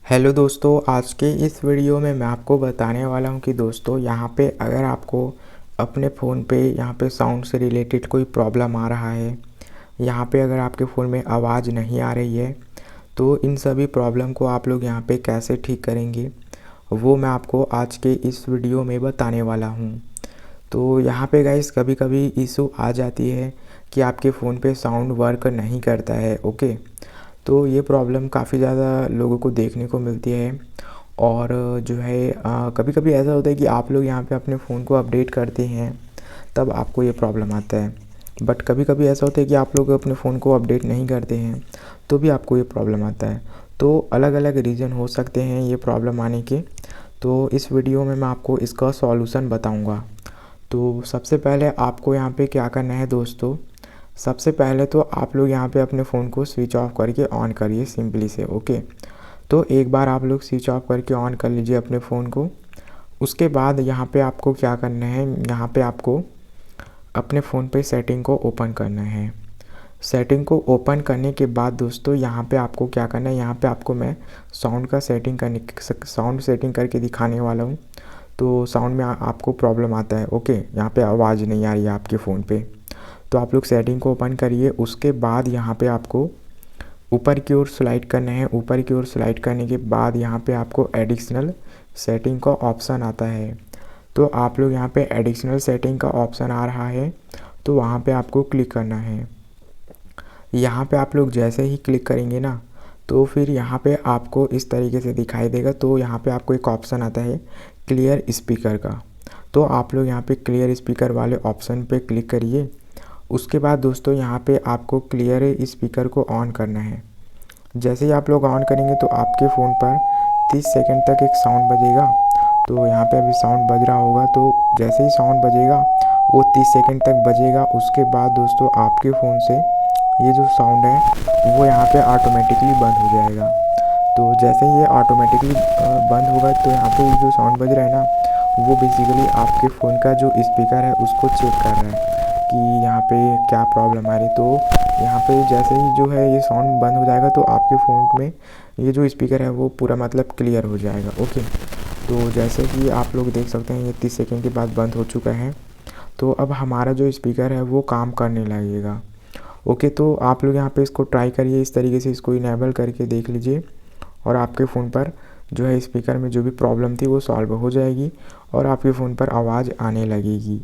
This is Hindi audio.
हेलो दोस्तों, आज के इस वीडियो में मैं आपको बताने वाला हूं कि दोस्तों यहाँ पे अगर आपको अपने फ़ोन पे यहाँ पे साउंड से रिलेटेड कोई प्रॉब्लम आ रहा है, यहाँ पे अगर आपके फ़ोन में आवाज़ नहीं आ रही है, तो इन सभी प्रॉब्लम को आप लोग यहाँ पे कैसे ठीक करेंगे, वो मैं आपको आज के इस वीडियो में बताने वाला हूँ। तो यहाँ पे गाइस कभी-कभी इशू आ जाती है कि आपके फ़ोन पे साउंड वर्क नहीं करता है। ओके, तो ये प्रॉब्लम काफ़ी ज़्यादा लोगों को देखने को मिलती है और जो है कभी-कभी ऐसा होता है कि आप लोग यहाँ पे अपने फ़ोन को अपडेट करते हैं, तब आपको ये प्रॉब्लम आता है। बट कभी-कभी ऐसा होता है कि आप लोग अपने फ़ोन को अपडेट नहीं करते हैं, तो भी आपको ये प्रॉब्लम आता है। तो अलग-अलग रीज़न हो सकते हैं ये प्रॉब्लम आने के। तो इस वीडियो में मैं आपको इसका सॉल्यूशन बताऊँगा। तो सबसे पहले आपको यहाँ पे क्या करना है दोस्तों, सबसे पहले तो आप लोग यहाँ पे अपने फ़ोन को स्विच ऑफ करके ऑन करिए सिंपली से। ओके, तो एक बार आप लोग स्विच ऑफ करके ऑन कर लीजिए अपने फ़ोन को। उसके बाद यहाँ पे आपको क्या करना है, यहाँ पे आपको अपने फ़ोन पे सेटिंग को ओपन करना है। सेटिंग को ओपन करने के बाद दोस्तों यहाँ पे आपको क्या करना है, यहाँ पे आपको मैं साउंड सेटिंग करके दिखाने वाला हूँ। तो साउंड में आपको प्रॉब्लम आता है। ओके, यहाँ पे आवाज़ नहीं आ रही है आपके फ़ोन पे, तो आप लोग सेटिंग को ओपन करिए। उसके बाद यहाँ पे आपको ऊपर की ओर स्लाइड करना है। ऊपर की ओर स्लाइड करने के बाद यहाँ पे आपको एडिशनल सेटिंग का ऑप्शन आता है। तो आप लोग यहाँ पे एडिशनल सेटिंग का ऑप्शन आ रहा है, तो वहाँ पे आपको क्लिक करना है। यहाँ पे आप लोग जैसे ही क्लिक करेंगे ना, तो फिर यहाँ पे आपको इस तरीके से दिखाई देगा। तो यहाँ पे आपको एक ऑप्शन आता है क्लियर स्पीकर का, तो आप लोग यहाँ पे क्लियर स्पीकर वाले ऑप्शन पे क्लिक करिए। उसके बाद दोस्तों यहाँ पे आपको क्लियर स्पीकर को ऑन करना है। जैसे ही आप लोग ऑन करेंगे तो आपके फ़ोन पर 30 सेकंड तक एक साउंड बजेगा। तो यहाँ पे अभी साउंड बज रहा होगा, तो जैसे ही साउंड बजेगा वो 30 सेकंड तक बजेगा। उसके बाद दोस्तों आपके फ़ोन से ये जो साउंड है वो यहाँ पे ऑटोमेटिकली बंद हो जाएगा। तो जैसे ही ये ऑटोमेटिकली बंद होगा, तो यहाँ पे जो साउंड बज रहा है ना, वो बेसिकली आपके फ़ोन का जो स्पीकर है उसको चेक कर रहा है कि यहाँ पे क्या प्रॉब्लम आ रही। तो यहाँ पे जैसे ही जो है ये साउंड बंद हो जाएगा, तो आपके फ़ोन में ये जो स्पीकर है वो पूरा मतलब क्लियर हो जाएगा। ओके, तो जैसे कि आप लोग देख सकते हैं ये 30 सेकंड के बाद बंद हो चुका है। तो अब हमारा जो स्पीकर है वो काम करने लगेगा। ओके, तो आप लोग यहाँ पे इसको ट्राई करिए, इस तरीके से इसको इनेबल करके देख लीजिए और आपके फ़ोन पर जो है स्पीकर में जो भी प्रॉब्लम थी वो सॉल्व हो जाएगी और आपके फ़ोन पर आवाज़ आने लगेगी।